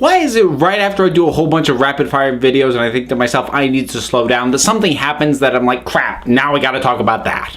Why is it right after I do a whole bunch of rapid fire videos and I think to myself, I need to slow down, that something happens that I'm like, crap, now we gotta talk about that?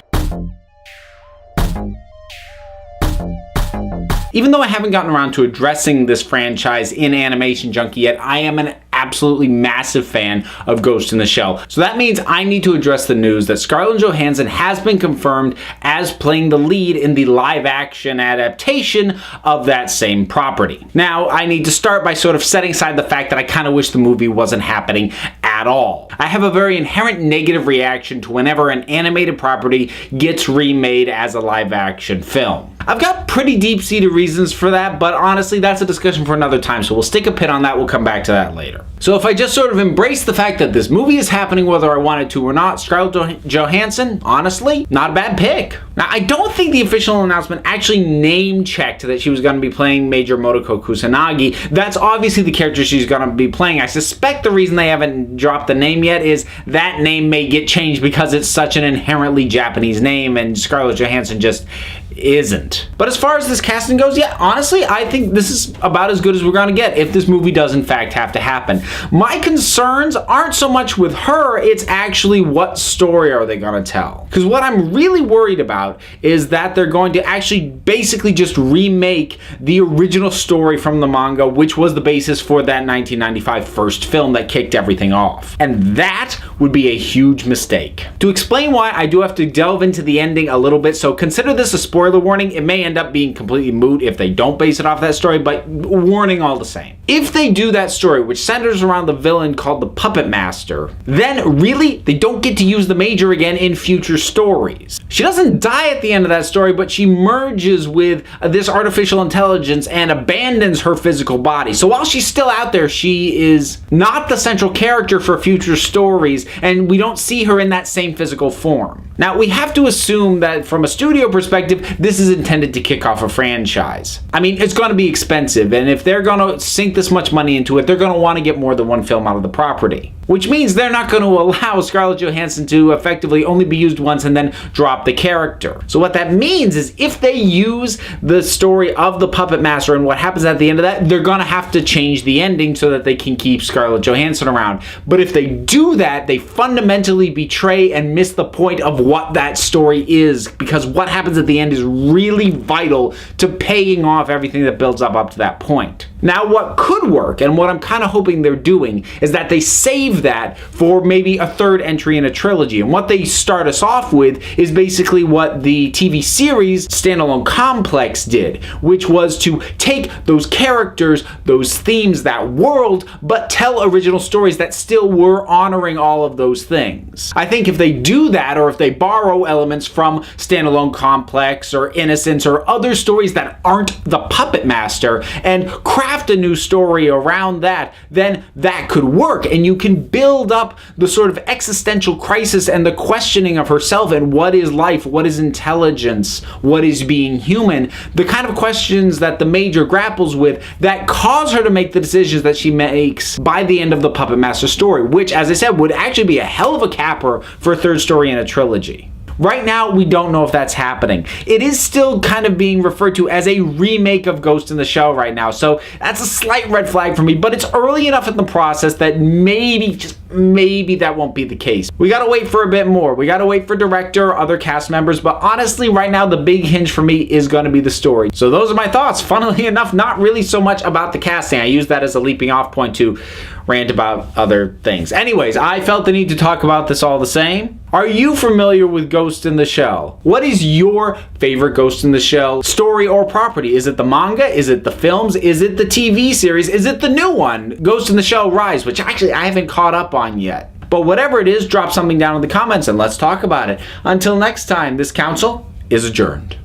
Even though I haven't gotten around to addressing this franchise in Animation Junkie yet, I am an absolutely massive fan of Ghost in the Shell. So that means I need to address the news that Scarlett Johansson has been confirmed as playing the lead in the live-action adaptation of that same property. Now, I need to start by sort of setting aside the fact that I kind of wish the movie wasn't happening at all. I have a very inherent negative reaction to whenever an animated property gets remade as a live-action film. I've got pretty deep-seated reasons for that, but honestly, that's a discussion for another time, so we'll stick a pin on that. We'll come back to that later. So if I just sort of embrace the fact that this movie is happening whether I wanted to or not, Scarlett Johansson, honestly, not a bad pick. Now, I don't think the official announcement actually name-checked that she was going to be playing Major Motoko Kusanagi. That's obviously the character she's going to be playing. I suspect the reason they haven't dropped the name yet is that name may get changed because it's such an inherently Japanese name and Scarlett Johansson just isn't. But as far as this casting goes, yeah, honestly, I think this is about as good as we're going to get if this movie does in fact have to happen. My concerns aren't so much with her, it's actually what story are they going to tell. Because what I'm really worried about is that they're going to actually basically just remake the original story from the manga, which was the basis for that 1995 first film that kicked everything off. And that would be a huge mistake. To explain why, I do have to delve into the ending a little bit, so consider this a spoiler warning. It may end up being completely moot if they don't base it off that story, but warning all the same. If they do that story, which centers around the villain called the Puppet Master, then really, they don't get to use the Major again in future stories. She doesn't die at the end of that story, but she merges with this artificial intelligence and abandons her physical body. So while she's still out there, she is not the central character for future stories, and we don't see her in that same physical form. Now, we have to assume that from a studio perspective, this is intended to kick off a franchise. I mean, it's going to be expensive, and if they're going to sink this much money into it, they're going to want to get more than one film out of the property. Which means they're not going to allow Scarlett Johansson to effectively only be used once and then drop the character. So what that means is if they use the story of the Puppet Master and what happens at the end of that, they're going to have to change the ending so that they can keep Scarlett Johansson around. But if they do that, they fundamentally betray and miss the point of what that story is, because what happens at the end is really vital to paying off everything that builds up to that point. Now, what could work, and what I'm kind of hoping they're doing, is that they save that for maybe a third entry in a trilogy. And what they start us off with is basically what the TV series Standalone Complex did, which was to take those characters, those themes, that world, but tell original stories that still were honoring all of those things. I think if they do that, or if they borrow elements from Standalone Complex or Innocence or other stories that aren't the Puppet Master and craft a new story around that, then that could work, and you can build up the sort of existential crisis and the questioning of herself and what is life, what is intelligence, what is being human, the kind of questions that the Major grapples with that cause her to make the decisions that she makes by the end of the Puppet Master story, which, as I said, would actually be a hell of a capper for a third story in a trilogy. Right now, we don't know if that's happening. It is still kind of being referred to as a remake of Ghost in the Shell right now, so that's a slight red flag for me, but it's early enough in the process that maybe, just maybe, that won't be the case. We gotta wait for a bit more. We gotta wait for director, other cast members, but honestly, right now, the big hinge for me is gonna be the story. So those are my thoughts. Funnily enough, not really so much about the casting. I use that as a leaping off point to rant about other things. Anyways, I felt the need to talk about this all the same. Are you familiar with Ghost in the Shell? What is your favorite Ghost in the Shell story or property? Is it the manga? Is it the films? Is it the TV series? Is it the new one, Ghost in the Shell Rise, which actually I haven't caught up on yet? But whatever it is, drop something down in the comments and let's talk about it. Until next time, this council is adjourned.